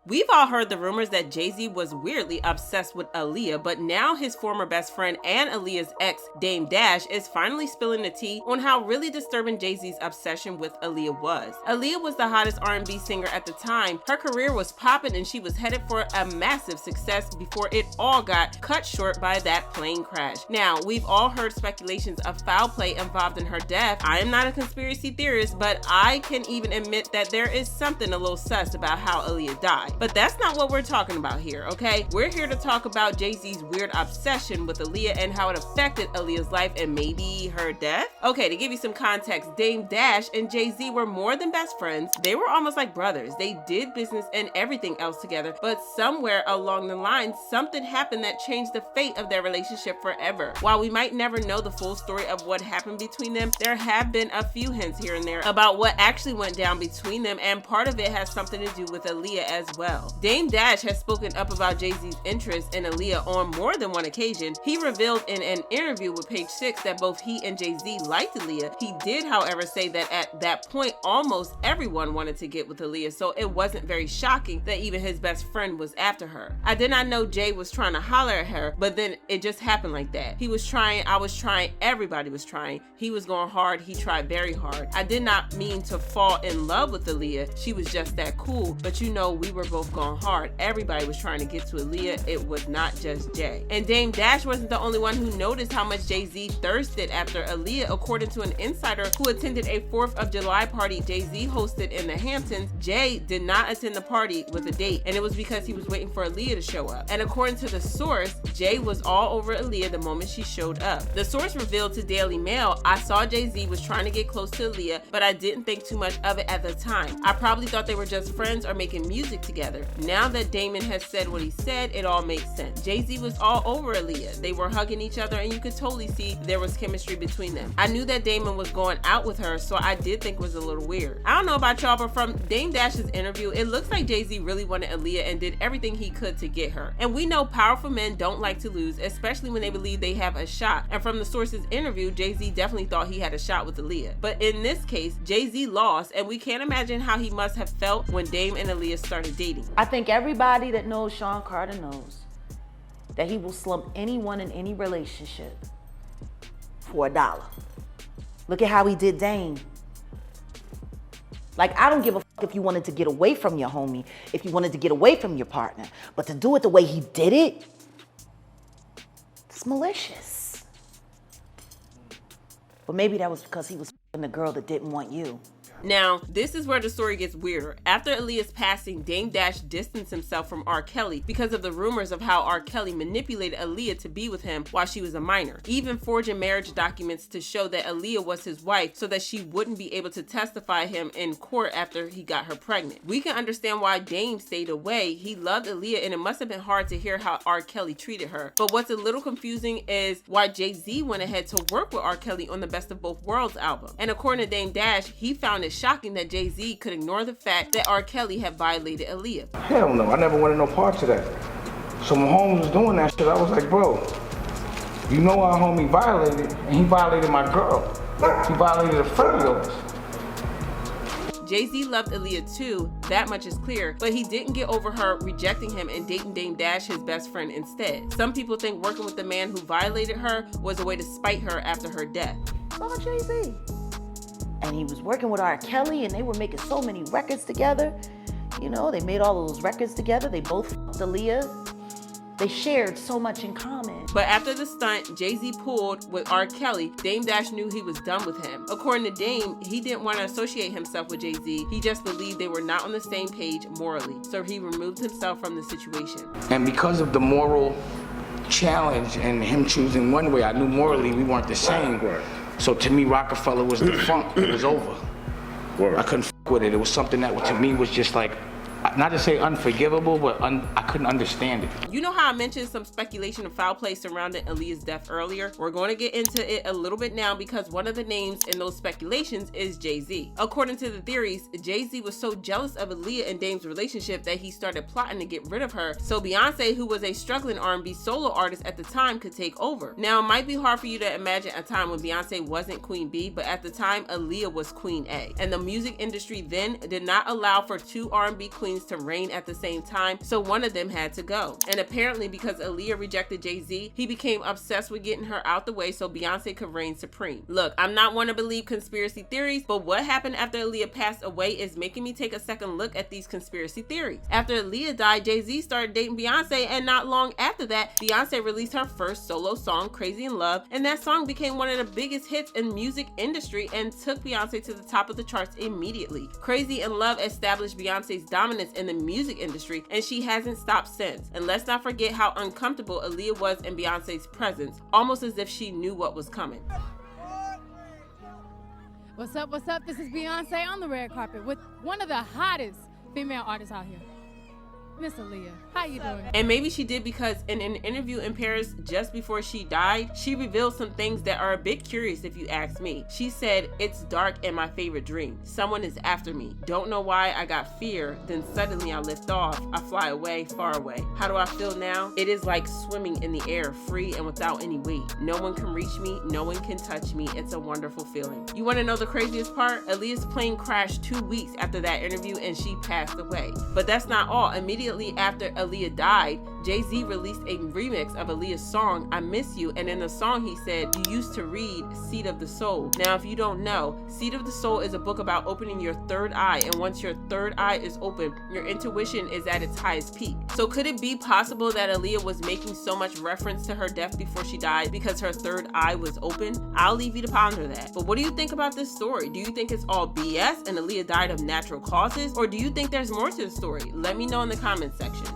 We've all heard the rumors that Jay-Z was weirdly obsessed with Aaliyah, but now his former best friend and Aaliyah's ex, Dame Dash, is finally spilling the tea on how really disturbing Jay-Z's obsession with Aaliyah was. Aaliyah was the hottest R&B singer at the time. Her career was popping and she was headed for a massive success before it all got cut short by that plane crash. Now, we've all heard speculations of foul play involved in her death. I am not a conspiracy theorist, but I can even admit that there is something a little sus about how Aaliyah died. But that's not what we're talking about here, okay? We're here to talk about Jay-Z's weird obsession with Aaliyah and how it affected Aaliyah's life and maybe her death. Okay, to give you some context, Dame Dash and Jay-Z were more than best friends. They were almost like brothers. They did business and everything else together, but somewhere along the line, something happened that changed the fate of their relationship forever. While we might never know the full story of what happened between them, there have been a few hints here and there about what actually went down between them, and part of it has something to do with Aaliyah as well. Dame Dash has spoken up about Jay-Z's interest in Aaliyah on more than one occasion. He revealed in an interview with Page Six that both he and Jay-Z liked Aaliyah. He did, however, say that at that point, almost everyone wanted to get with Aaliyah, so it wasn't very shocking that even his best friend was after her. I did not know Jay was trying to holler at her, but then it just happened like that. He was trying, I was trying, everybody was trying. He was going hard, he tried very hard. I did not mean to fall in love with Aaliyah. She was just that cool, but you know, we were both going hard. Everybody was trying to get to Aaliyah. It was not just Jay. And Dame Dash wasn't the only one who noticed how much Jay-Z thirsted after Aaliyah. According to an insider who attended a 4th of July party Jay-Z hosted in the Hamptons, Jay did not attend the party with a date, and it was because he was waiting for Aaliyah to show up. And according to the source, Jay was all over Aaliyah the moment she showed up. The source revealed to Daily Mail, "I saw Jay-Z was trying to get close to Aaliyah, but I didn't think too much of it at the time. I probably thought they were just friends or making music together. Now that Damon has said what he said, it all makes sense. Jay-Z was all over Aaliyah. They were hugging each other and you could totally see there was chemistry between them. I knew that Damon was going out with her, so I did think it was a little weird." I don't know about y'all, but from Dame Dash's interview, it looks like Jay-Z really wanted Aaliyah and did everything he could to get her. And we know powerful men don't like to lose, especially when they believe they have a shot. And from the source's interview, Jay-Z definitely thought he had a shot with Aaliyah. But in this case, Jay-Z lost, and we can't imagine how he must have felt when Dame and Aaliyah started dating. I think everybody that knows Sean Carter knows that he will slump anyone in any relationship for $1. Look at how he did Dame. Like, I don't give a fuck if you wanted to get away from your homie, if you wanted to get away from your partner, but to do it the way he did it, it's malicious. But maybe that was because he was f***ing the girl that didn't want you. Now, this is where the story gets weirder. After Aaliyah's passing, Dame Dash distanced himself from R. Kelly because of the rumors of how R. Kelly manipulated Aaliyah to be with him while she was a minor, even forging marriage documents to show that Aaliyah was his wife so that she wouldn't be able to testify him in court after he got her pregnant. We can understand why Dame stayed away. He loved Aaliyah and it must have been hard to hear how R. Kelly treated her. But what's a little confusing is why Jay-Z went ahead to work with R. Kelly on the Best of Both Worlds album. And according to Dame Dash, he found it shocking that Jay-Z could ignore the fact that R. Kelly had violated Aaliyah. Hell no, I never wanted no parts of that. So when Holmes was doing that shit, I was like, bro, you know our homie violated, and he violated my girl. He violated a friend of yours. Jay-Z loved Aaliyah too, that much is clear, but he didn't get over her rejecting him and dating Dame Dash, his best friend, instead. Some people think working with the man who violated her was a way to spite her after her death. Oh, Jay-Z. And he was working with R. Kelly and they were making so many records together. You know, they made all of those records together. They both fucked Aaliyah. They shared so much in common. But after the stunt Jay-Z pulled with R. Kelly, Dame Dash knew he was done with him. According to Dame, he didn't want to associate himself with Jay-Z. He just believed they were not on the same page morally. So he removed himself from the situation. And because of the moral challenge and him choosing one way, I knew morally we weren't the same. So to me, Rockefeller was defunct. It was over. I couldn't f with it. It was something that to me was just like, not to say unforgivable, but I couldn't understand it. You know how I mentioned some speculation of foul play surrounding Aaliyah's death earlier? We're going to get into it a little bit now because one of the names in those speculations is Jay-Z. According to the theories, Jay-Z was so jealous of Aaliyah and Dame's relationship that he started plotting to get rid of her so Beyonce, who was a struggling R&B solo artist at the time, could take over. Now, it might be hard for you to imagine a time when Beyonce wasn't Queen B, but at the time, Aaliyah was Queen A. And the music industry then did not allow for two R&B queens planes to rain at the same time, so one of them had to go. And apparently because Aaliyah rejected Jay-Z, he became obsessed with getting her out the way so Beyonce could reign supreme. Look, I'm not one to believe conspiracy theories, but what happened after Aaliyah passed away is making me take a second look at these conspiracy theories. After Aaliyah died, Jay-Z started dating Beyonce, and not long after that, Beyonce released her first solo song, Crazy in Love, and that song became one of the biggest hits in the music industry and took Beyonce to the top of the charts immediately. Crazy in Love established Beyonce's dominance in the music industry, and she hasn't stopped since. And let's not forget how uncomfortable Aaliyah was in Beyonce's presence, almost as if she knew what was coming. What's up, what's up? This is Beyonce on the red carpet with one of the hottest female artists out here, Miss Aaliyah. How you doing? And maybe she did because in an interview in Paris just before she died, she revealed some things that are a bit curious if you ask me. She said, "It's dark and my favorite dream. Someone is after me. Don't know why I got fear. Then suddenly I lift off. I fly away, far away. How do I feel now? It is like swimming in the air, free and without any weight. No one can reach me. No one can touch me. It's a wonderful feeling." You want to know the craziest part? Aaliyah's plane crashed 2 weeks after that interview and she passed away. But that's not all. Immediately after Aaliyah died, Jay-Z released a remix of Aaliyah's song, I Miss You, and in the song he said, "You used to read Seed of the Soul." Now, if you don't know, Seed of the Soul is a book about opening your third eye, and once your third eye is open, your intuition is at its highest peak. So could it be possible that Aaliyah was making so much reference to her death before she died because her third eye was open? I'll leave you to ponder that. But what do you think about this story? Do you think it's all BS and Aaliyah died of natural causes, or do you think there's more to the story? Let me know in the comments section.